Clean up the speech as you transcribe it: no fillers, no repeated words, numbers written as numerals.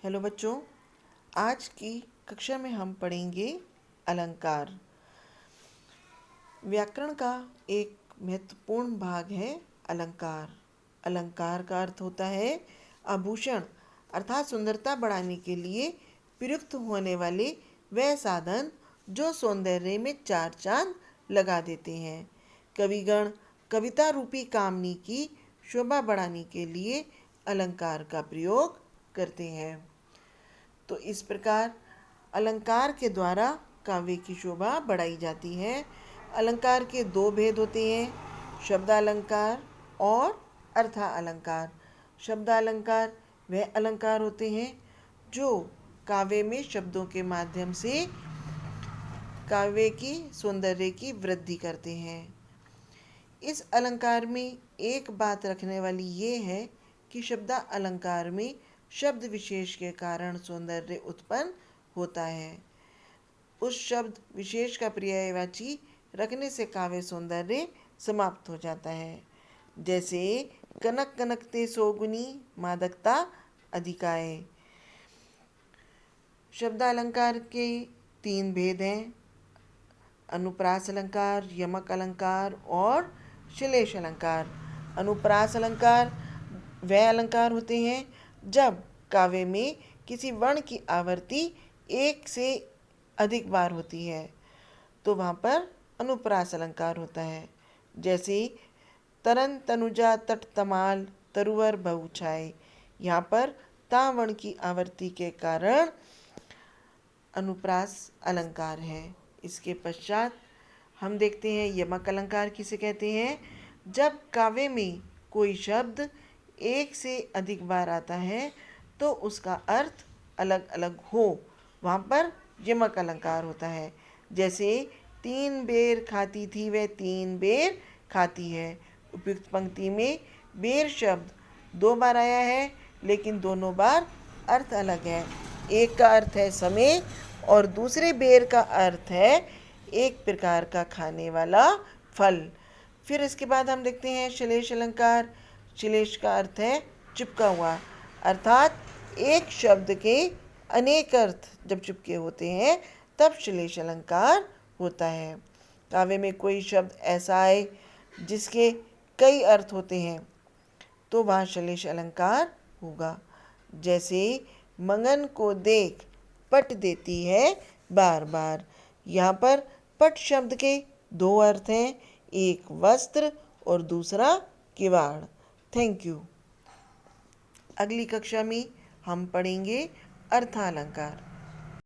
Hello बच्चों, आज की कक्षा में हम पढ़ेंगे अलंकार। व्याकरण का एक महत्वपूर्ण भाग है अलंकार। अलंकार का अर्थ होता है आभूषण, अर्थात सुंदरता बढ़ाने के लिए प्रयुक्त होने वाले वह साधन जो सौंदर्य में चार चांद लगा देते हैं। कविगण कविता रूपी कामनी की शोभा बढ़ाने के लिए अलंकार का प्रयोग करते हैं। तो इस प्रकार अलंकार के द्वारा काव्य की शोभा बढ़ाई जाती है। अलंकार के दो भेद होते हैं, शब्दालंकार और अर्थालंकार। शब्दालंकार वह अलंकार होते हैं जो काव्य में शब्दों के माध्यम से काव्य की सौंदर्य की वृद्धि करते हैं। इस अलंकार में एक बात रखने वाली ये है कि शब्दालंकार में शब्द विशेष के कारण सौंदर्य उत्पन्न होता है। उस शब्द विशेष का पर्यायवाची रखने से काव्य सौंदर्य समाप्त हो जाता है। जैसे कनक कनकते सोगुनी मादकता अधिकाए। शब्दालंकार के तीन भेद हैं, अनुप्रास अलंकार, यमक अलंकार और श्लेष अलंकार। अनुप्रास अलंकार वह अलंकार होते हैं जब काव्य में किसी वर्ण की आवृत्ति एक से अधिक बार होती है, तो वहाँ पर अनुप्रास अलंकार होता है। जैसे तरन तनुजा तट तमाल तरुवर बहु छाए, यहाँ पर ता वर्ण की आवृत्ति के कारण अनुप्रास अलंकार है। इसके पश्चात हम देखते हैं यमक अलंकार किसे कहते हैं। जब काव्य में कोई शब्द एक से अधिक बार आता है तो उसका अर्थ अलग अलग हो, वहाँ पर यमक अलंकार होता है। जैसे तीन बेर खाती थी वह तीन बेर खाती है। उपयुक्त पंक्ति में बेर शब्द दो बार आया है, लेकिन दोनों बार अर्थ अलग है। एक का अर्थ है समय और दूसरे बेर का अर्थ है एक प्रकार का खाने वाला फल। फिर इसके बाद हम देखते हैं श्लेष अलंकार। श्लेष का अर्थ है चिपका हुआ, अर्थात एक शब्द के अनेक अर्थ जब चिपके होते हैं तब श्लेष अलंकार होता है। काव्य में कोई शब्द ऐसा आए जिसके कई अर्थ होते हैं तो वह श्लेष अलंकार होगा। जैसे मंगन को देख पट देती है बार बार। यहाँ पर पट शब्द के दो अर्थ हैं, एक वस्त्र और दूसरा किवाड़। Thank you. अगली कक्षा में हम पढ़ेंगे अर्थालंकार।